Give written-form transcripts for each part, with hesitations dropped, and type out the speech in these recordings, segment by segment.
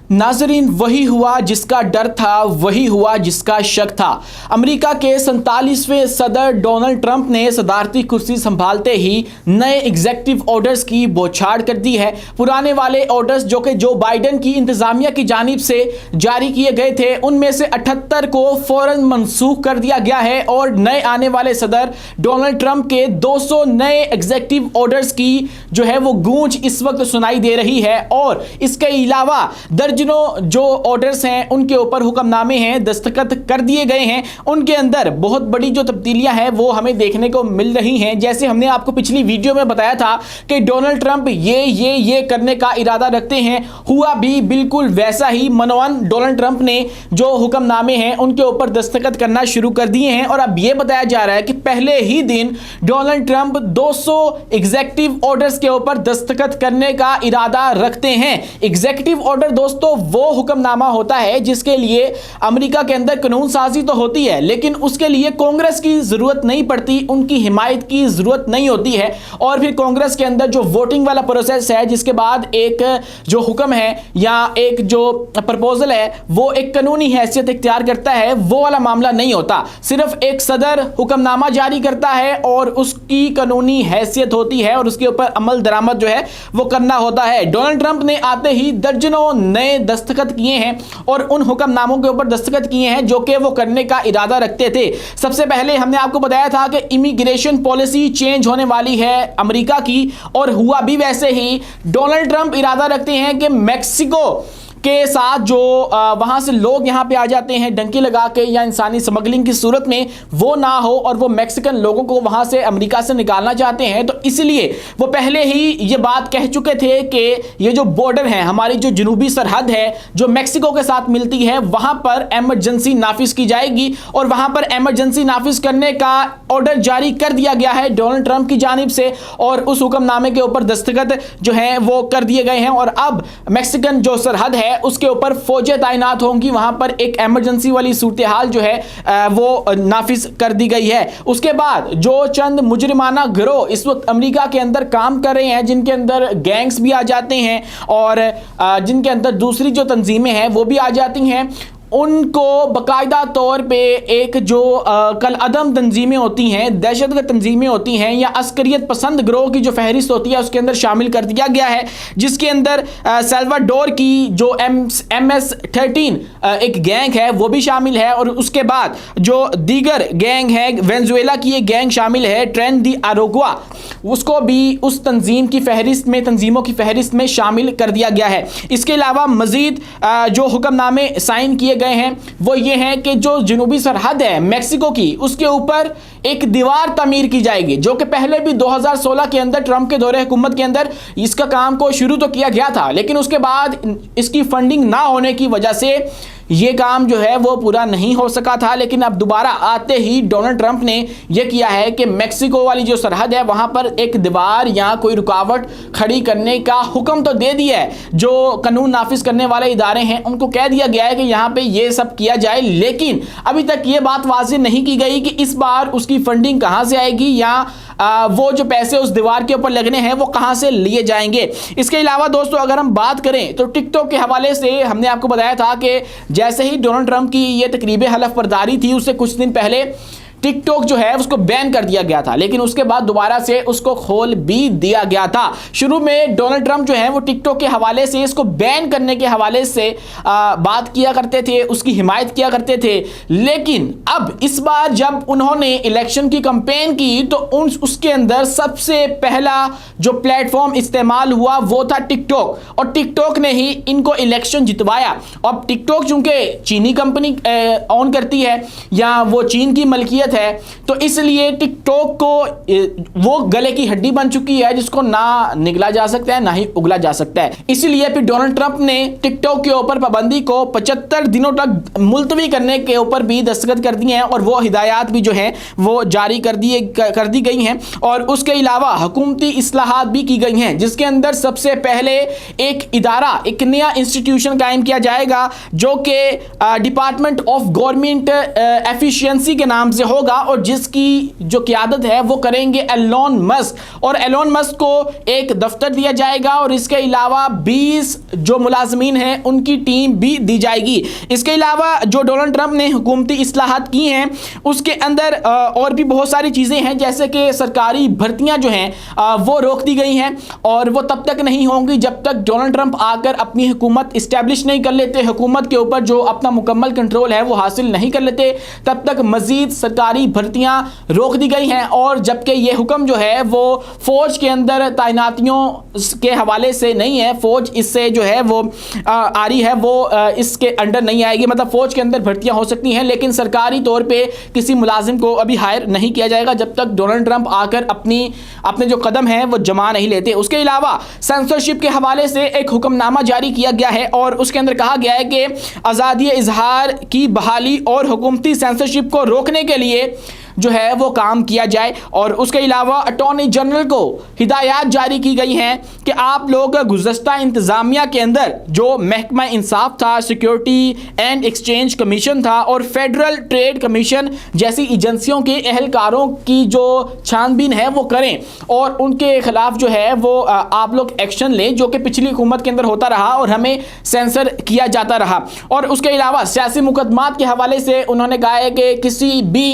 नाजरीन, वही हुआ जिसका डर था, वही हुआ जिसका शक था। अमेरिका के 47वें सदर डोनाल्ड ट्रंप ने सदारती कुर्सी संभालते ही नए एग्जीक्यूटिव ऑर्डर्स की बौछार कर दी है। पुराने वाले ऑर्डर्स जो कि जो बाइडेन की इंतजामिया की जानिब से जारी किए गए थे, उनमें से 78 को फौरन मनसूख कर दिया गया है और नए आने वाले सदर डोनाल्ड ट्रंप के 200 नए एग्जीक्यूटिव ऑर्डर्स की जो है वो गूंज इस वक्त सुनाई दे रही है। और इसके अलावा दर्जनों जो ऑर्डर्स हैं उनके ऊपर हुक्मनामे हैं, दस्तखत कर दिए गए हैं। उनके अंदर बहुत बड़ी जो तब्दीलियां हैं वो हमें देखने को मिल रही हैं। जैसे हमने आपको पिछली वीडियो में बताया था कि डोनाल्ड ट्रंप ये करने का इरादा रखते हैं, हुआ भी बिल्कुल वैसा ही। मनोवन डोनाल्ड ट्रंप ने जो हुक्मनामे हैं उनके ऊपर दस्तखत करना शुरू कर दिए हैं और अब यह बताया जा रहा है कि पहले ही दिन डोनाल्ड ट्रंप 200 एग्जीक्यूटिव ऑर्डर्स के ऊपर दस्तखत करने का इरादा रखते हैं। एग्जीक्यूटिव ऑर्डर दोस्तों वो हुक्मनामा होता है जिसके लिए अमेरिका के अंदर कानून साजी तो होती है, लेकिन उसके लिए कांग्रेस की जरूरत नहीं पड़ती, उनकी हिमायत की जरूरत नहीं होती है। और फिर कांग्रेस के अंदर जो वोटिंग वाला प्रोसेस है, जिसके बाद एक जो हुक्म है या एक जो प्रपोजल है वो एक कानूनी हैसियत इख्तियार करता है, वो वाला मामला नहीं होता। सिर्फ एक सदर हुक्मनामा जारी करता है और उसकी कानूनी हैसियत होती है और उसके ऊपर अमल दरामद जो है वो करना होता है। डोनाल्ड ट्रंप ने आते ही दर्जनों नए दस्तखत किए हैं और उन हुक्मनामों के ऊपर दस्तखत किए हैं जो कि वो करने का इरादा रखते थे। सबसे पहले हमने आपको बताया था कि इमिग्रेशन पॉलिसी चेंज होने वाली है अमेरिका की, और हुआ भी वैसे ही। डोनाल्ड ट्रंप इरादा रखते हैं कि मैक्सिको के साथ जो वहां से लोग यहां पे आ जाते हैं डंकी लगा के या इंसानी स्मगलिंग की सूरत में, वो ना हो और वो मैक्सिकन लोगों को वहां से अमेरिका से निकालना चाहते हैं। तो इसलिए वो पहले ही ये बात कह चुके थे कि ये जो बॉर्डर है, हमारी जो जनूबी सरहद है जो मैक्सिको के साथ मिलती है, वहां पर एमरजेंसी नाफिज की जाएगी और वहां पर एमरजेंसी नाफिज करने का ऑर्डर जारी कर दिया गया है डोनाल्ड ट्रंप की जानिब से और उस हुक्मनामे के ऊपर दस्तखत जो है वो कर दिए गए हैं। और अब मैक्सिकन जो सरहद है उसके ऊपर फौजें तैनात होंगी, वहां पर एक इमरजेंसी वाली सूरत हाल जो है वो नाफिज कर दी गई है। उसके बाद जो चंद मुजरिमाना गिरोह इस वक्त अमेरिका के अंदर काम कर रहे हैं, जिनके अंदर गैंग्स भी आ जाते हैं और जिनके अंदर दूसरी जो तंजीमें हैं वो भी आ जाती हैं, उनको बाकायदा तौर पे एक जो कल अदम तंजीमें होती हैं, दहशतगर्द तंजीमें होती हैं या अस्करियत पसंद गिरोह की जो फहरिस्त होती है उसके अंदर शामिल कर दिया गया है, जिसके अंदर सल्वाडोर की जो MS-13 एक गैंग है वो भी शामिल है। और उसके बाद जो दीगर गैंग है, वेनेजुएला की एक गैंग शामिल है, ट्रेन दी आरोग्वा, उसको भी उस तंजीम की फहरिस्त में, तंजीमों की फहरिस्त में शामिल कर दिया गया है। इसके अलावा मजीद जो हुक्मनामे साइन किए गए हैं वो ये हैं कि जो जनूबी सरहद है मैक्सिको की, उसके ऊपर एक दीवार तामीर की जाएगी, जो कि पहले भी 2016 के अंदर ट्रंप के दौरे हुकूमत के अंदर इसका काम को शुरू तो किया गया था, लेकिन उसके बाद इसकी फंडिंग ना होने की वजह से ये काम जो है वो पूरा नहीं हो सका था। लेकिन अब दोबारा आते ही डोनाल्ड ट्रंप ने यह किया है कि मैक्सिको वाली जो सरहद है वहां पर एक दीवार या कोई रुकावट खड़ी करने का हुक्म तो दे दिया है। जो कानून नाफिज करने वाले इदारे हैं उनको कह दिया गया है कि यहां पे ये सब किया जाए, लेकिन अभी तक ये बात वाज़ेह नहीं की गई कि इस बार उसकी फंडिंग कहां से आएगी या वो जो पैसे उस दीवार के ऊपर लगने हैं वो कहां से लिए जाएंगे। इसके अलावा दोस्तों अगर हम बात करें तो टिकटॉक के हवाले से हमने आपको बताया था कि जैसे ही डोनाल्ड ट्रंप की ये तकरीब हलफ बर्दारी थी, उससे कुछ दिन पहले टिकटॉक जो है उसको बैन कर दिया गया था, लेकिन उसके बाद दोबारा से उसको खोल भी दिया गया था। शुरू में डोनाल्ड ट्रंप जो है वो टिकटॉक के हवाले से, इसको बैन करने के हवाले से बात किया करते थे, उसकी हिमायत किया करते थे, लेकिन अब इस बार जब उन्होंने इलेक्शन की कैंपेन की तो उसके अंदर सबसे पहला जो प्लेटफॉर्म इस्तेमाल हुआ वो था टिकटॉक, और टिकटॉक ने ही इनको इलेक्शन जितवाया। अब टिकटॉक चूंकि चीनी कंपनी ऑन करती है या वो चीन की मलकियत है, तो इसलिए टिकटॉक को वो गले की हड्डी बन चुकी है जिसको ना निगला जा सकता है ना ही उगला जा सकता है। इसलिए फिर डोनाल्ड ट्रंप ने टिकटॉक के ऊपर पाबंदी को 75 दिनों तक मुलतवी करने के ऊपर भी दस्तखत कर दिए हैं और वो हिदायत भी जो है वो जारी कर दी गई हैं। और उसके अलावा हुकूमती इस्लाहात भी की गई हैं, जिसके अंदर सबसे पहले एक इदारा, एक नया इंस्टीट्यूशन कायम किया जाएगा जो कि डिपार्टमेंट ऑफ गवर्नमेंट एफिशिएंसी के नाम से होगा और जिसकी जो क़यादत है वो करेंगे एलोन मस्क, और एलोन मस्क को एक दफ्तर दिया जाएगा और इसके अलावा 20 जो मुलाजमीन हैं उनकी टीम भी दी जाएगी। इसके अलावा जो डोनाल्ड ट्रंप ने हुकूमती इस्लाहात की हैं उसके अंदर और भी बहुत सारी चीज़ें हैं, जैसे कि सरकारी भर्तियां जो हैं वो रोक दी गई हैं और वो तब तक नहीं होंगी जब तक डोनाल्ड ट्रंप आकर अपनी हुकूमत इस्टेब्लिश नहीं कर लेते, हुकूमत के ऊपर जो अपना मुकम्मल कंट्रोल है वो हासिल नहीं कर लेते, तब तक मजीद सरकारी भर्तियां रोक दी गई हैं। और जबकि ये हुक्म जो है वो फौज के अंदर तैनातियों के हवाले से नहीं है, फौज इससे जो है वो आ रही है, वो इसके अंडर नहीं आएगी, मतलब फौज के अंदर भर्तियां हो सकती हैं लेकिन सरकारी तौर पे किसी मुलाजिम को अभी हायर नहीं किया जाएगा जब तक डोनाल्ड ट्रंप आकर अपने जो कदम हैं वो जमा नहीं लेते। उसके अलावा सेंसरशिप के हवाले से एक हुक्मनामा जारी किया गया है और उसके अंदर कहा गया है कि आज़ादी इजहार की बहाली और हुकूमती सेंसरशिप को रोकने के लिए जो है वो काम किया जाए। और उसके अलावा अटॉर्नी जनरल को हिदायत जारी की गई हैं कि आप लोग गुज़श्ता इंतज़ामिया के अंदर जो महकमा इंसाफ था, सिक्योरिटी एंड एक्सचेंज कमीशन था और फेडरल ट्रेड कमीशन जैसी एजेंसियों के अहलकारों की जो छानबीन है वो करें और उनके खिलाफ जो है वो आप लोग एक्शन लें, जो कि पिछली हुकूमत के अंदर होता रहा और हमें सेंसर किया जाता रहा। और उसके अलावा सियासी मुकदमात के हवाले से उन्होंने कहा है कि किसी भी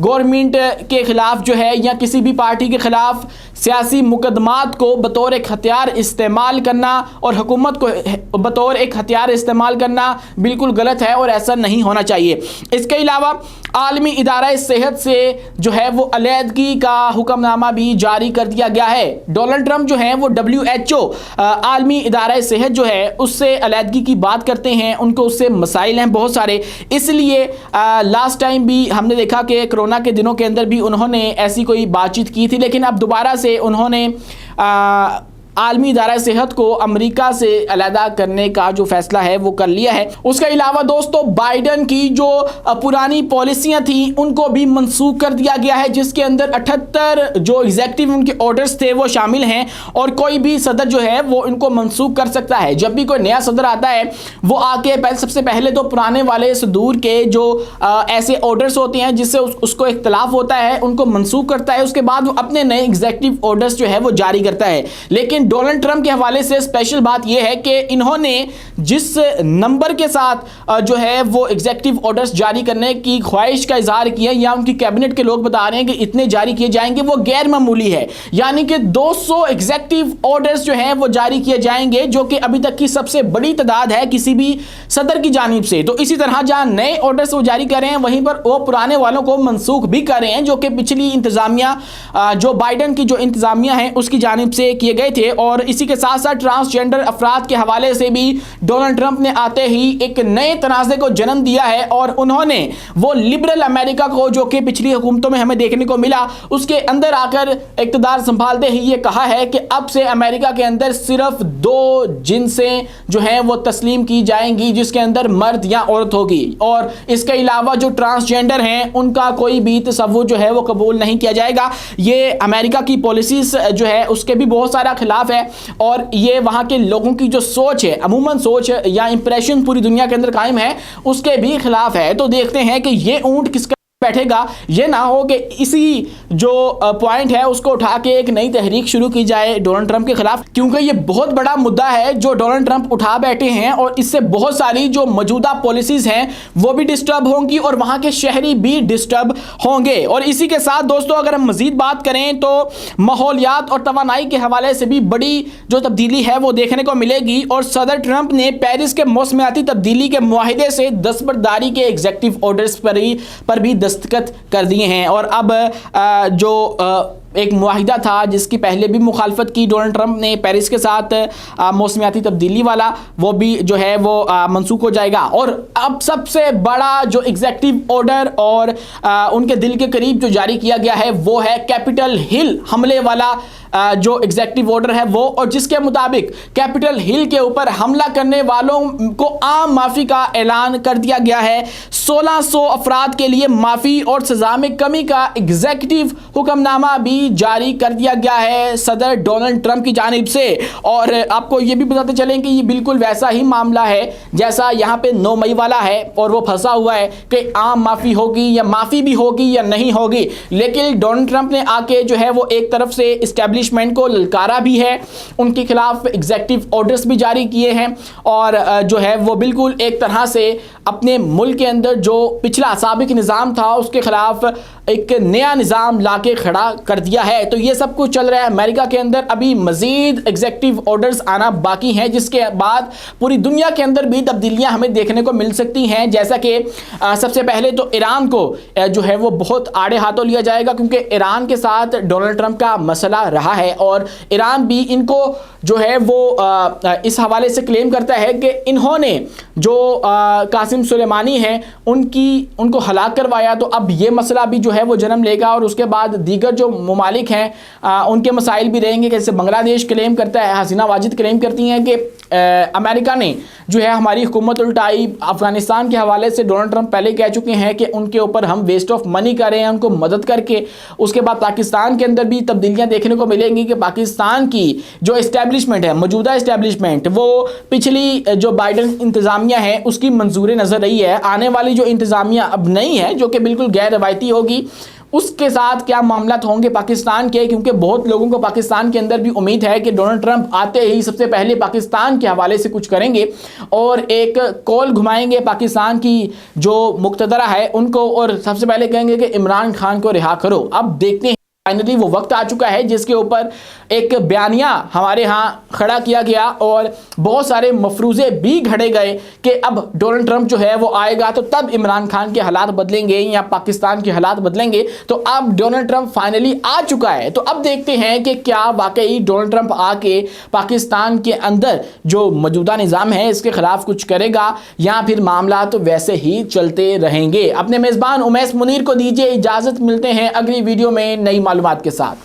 गवर्नमेंट के खिलाफ जो है या किसी भी पार्टी के खिलाफ सियासी मुकदमात को बतौर एक हथियार इस्तेमाल करना और हुकूमत को बतौर एक हथियार इस्तेमाल करना बिल्कुल गलत है और ऐसा नहीं होना चाहिए। इसके अलावा आलमी इदारा सेहत से जो है वो अलहदगी का हुक्मनामा भी जारी कर दिया गया है। डोनाल्ड ट्रंप जो है वो WHO आलमी इदारा सेहत जो है उससे अलहदगी की बात करते हैं, उनको उससे मसाइल हैं बहुत सारे, इसलिए लास्ट टाइम भी हमने देखा कि कोरोना के दिनों के अंदर भी उन्होंने ऐसी कोई बातचीत की थी, लेकिन अब दोबारा से उन्होंने आलमी इदारा सेहत को अमेरिका से अलहदा करने का जो फैसला है वो कर लिया है। उसके अलावा दोस्तों बाइडन की जो पुरानी पॉलिसियां थी उनको भी मनसूख कर दिया गया है, जिसके अंदर 78 जो एग्जेक्टिव उनके ऑर्डर्स थे वो शामिल हैं और कोई भी सदर जो है वो इनको मनसूख कर सकता है। जब भी कोई नया सदर आता है वो आके सबसे पहले तो पुराने वाले सदूर के जो ऐसे ऑर्डर्स होते हैं जिससे उसको इख्तलाफ होता है उनको मनसूख करता है, उसके बाद वो अपने नए एग्जेक्टिव ऑर्डर्स जो है वो जारी करता है। लेकिन डोनाल्ड ट्रंप के हवाले से स्पेशल बात यह है कि इन्होंने जिस नंबर के साथ जो है वो एग्जेक्टिव ऑर्डर्स जारी करने की ख्वाहिश का इजहार किया या उनकी कैबिनेट के लोग बता रहे हैं कि इतने जारी किए जाएंगे वो गैर मामूली है, यानी कि 200 एग्जेक्टिव ऑर्डर्स जो हैं वो जारी किए जाएंगे, जो कि अभी तक की सबसे बड़ी तादाद है किसी भी सदर की जानिब से। तो इसी तरह जहां नए ऑर्डर्स वो जारी कर रहे हैं वहीं पर वो पुराने वालों को मनसूख भी कर रहे हैं, जो कि पिछली इंतजामिया जो बाइडन की जो इंतजामिया है उसकी जानिब से किए गए थे। और इसी के साथ साथ ट्रांसजेंडर अफराद के हवाले से भी डोनाल्ड ट्रंप ने आते ही एक नए तनाज़े को जन्म दिया है और उन्होंने वो लिबरल अमेरिका को जो कि पिछली हुकूमतों में हमें देखने को मिला उसके अंदर आकर इक़्तिदार संभालते ही ये कहा है कि अब से अमेरिका के अंदर सिर्फ 2 जिन्सें जो हैं वो तस्लीम की जाएंगी, जिसके अंदर मर्द या औरत होगी, और इसके अलावा जो ट्रांसजेंडर हैं उनका कोई भी तसव्वुर जो है वो कबूल नहीं किया जाएगा। ये अमेरिका की पॉलिसीज जो है उसके भी बहुत सारा खिलाफ है और ये वहाँ के लोगों की जो सोच है, अमूमन सोच या इंप्रेशन पूरी दुनिया के अंदर कायम है, उसके भी खिलाफ है। तो देखते हैं कि ये ऊंट किसका बैठेगा, ये ना हो कि इसी जो पॉइंट है उसको उठा के एक नई तहरीक शुरू की जाए डोनाल्ड ट्रंप के खिलाफ, क्योंकि ये बहुत बड़ा मुद्दा है जो डोनाल्ड ट्रंप उठा बैठे हैं और इससे बहुत सारी जो मौजूदा पॉलिसीज हैं वो भी डिस्टर्ब होंगी और वहां के शहरी भी डिस्टर्ब होंगे। और इसी के साथ दोस्तों अगर हम मजीद बात करें तो माहौलियात और तवानाई के हवाले से भी बड़ी जो तब्दीली है वो देखने को मिलेगी और सदर ट्रंप ने पेरिस के मौसमियाती तब्दीली के मुआहिदे से दस्तबरदारी के एग्जेक्टिव ऑर्डर्स पर भी दस्तखत कर दिए हैं। और अब जो एक मुआहिदा था जिसकी पहले भी मुखालफत की डोनाल्ड ट्रंप ने पेरिस के साथ मौसमियाती तब्दीली वाला, वो भी जो है वो मनसूख हो जाएगा। और अब सबसे बड़ा जो एग्जेक्टिव ऑर्डर और उनके दिल के करीब जो जारी किया गया है वो है कैपिटल हिल हमले वाला जो एग्जेक्टिव ऑर्डर है वो, और जिसके मुताबिक कैपिटल हिल के ऊपर हमला करने वालों को आम माफ़ी का ऐलान कर दिया गया है। 1600 अफराद के लिए माफ़ी और सज़ा में कमी का एग्जेक्टिव हुक्मनामा भी जारी कर दिया गया है सदर डोनाल्ड ट्रंप की जानिब से। और आपको ये भी बताते चलें कि ये बिल्कुल वैसा ही मामला है जैसा यहाँ पे 9 मई वाला है, और वो फंसा हुआ है कि आम माफ़ी होगी या माफ़ी भी होगी या नहीं होगी। लेकिन डोनाल्ड ट्रंप ने आके जो है वो एक तरफ से इस्टेब्लिशमेंट को ललकारा भी है, उनके खिलाफ एग्जीक्यूटिव ऑर्डर्स भी जारी किए हैं, और जो है वो बिल्कुल एक तरह से अपने मुल्क के अंदर जो पिछला साबिक निज़ाम था उसके खिलाफ एक नया निज़ाम लाके खड़ा कर दिया है। तो ये सब कुछ चल रहा है अमेरिका के अंदर। अभी मज़ीद एग्जीक्यूटिव ऑर्डर्स आना बाकी हैं, जिसके बाद पूरी दुनिया के अंदर भी तब्दीलियां हमें देखने को मिल सकती हैं। जैसा कि सबसे पहले तो ईरान को जो है वो बहुत आड़े हाथों लिया जाएगा, क्योंकि ईरान के साथ डोनाल्ड ट्रंप का मसला रहा है, और ईरान भी इनको जो है वो इस हवाले से क्लेम करता है कि इन्होंने जो कासिम सुलेमानी हैं उनको हलाक करवाया। तो अब ये मसला भी जो है वो जन्म लेगा, और उसके बाद दीगर जो ममालिक हैं उनके मसाइल भी रहेंगे। जैसे बांग्लादेश क्लेम करता है, हसीना वाजिद क्लेम करती हैं कि अमेरिका ने जो है हमारी हुकूमत उल्टाई। अफगानिस्तान के हवाले से डोनाल्ड ट्रंप पहले कह चुके हैं कि उनके ऊपर हम वेस्ट ऑफ मनी कर रहे हैं उनको मदद करके। उसके बाद पाकिस्तान के अंदर भी तब्दीलियां देखने को मिलेंगी कि पाकिस्तान की जो इस्टेब्लिशमेंट है, मौजूदा इस्टेब्लिशमेंट, वो पिछली जो बाइडन इंतज़ामिया है उसकी मंजूरी नज़र रही है। आने वाली जो इंतज़ामिया अब नहीं है जो कि बिल्कुल गैर रवायती होगी, उसके साथ क्या मामला होंगे पाकिस्तान के, क्योंकि बहुत लोगों को पाकिस्तान के अंदर भी उम्मीद है कि डोनाल्ड ट्रंप आते ही सबसे पहले पाकिस्तान के हवाले से कुछ करेंगे और एक कॉल घुमाएंगे पाकिस्तान की जो मुक्तदरा है उनको, और सबसे पहले कहेंगे कि इमरान खान को रिहा करो। अब देखते हैं, फाइनली वो वक्त आ चुका है जिसके ऊपर एक बयानिया हमारे यहाँ खड़ा किया गया और बहुत सारे मफरूज़े भी घड़े गए कि अब डोनाल्ड ट्रंप जो है वो आएगा तो तब इमरान खान के हालात बदलेंगे या पाकिस्तान के हालात बदलेंगे। तो अब डोनाल्ड ट्रंप फाइनली आ चुका है। तो अब देखते हैं कि क्या वाकई डोनाल्ड ट्रंप आके पाकिस्तान के अंदर जो मौजूदा निज़ाम है इसके खिलाफ कुछ करेगा, या फिर मामला तो वैसे ही चलते रहेंगे। अपने मेज़बान उमैस मुनीर को दीजिए इजाज़त, मिलते हैं अगली वीडियो में नई मालूमात के साथ।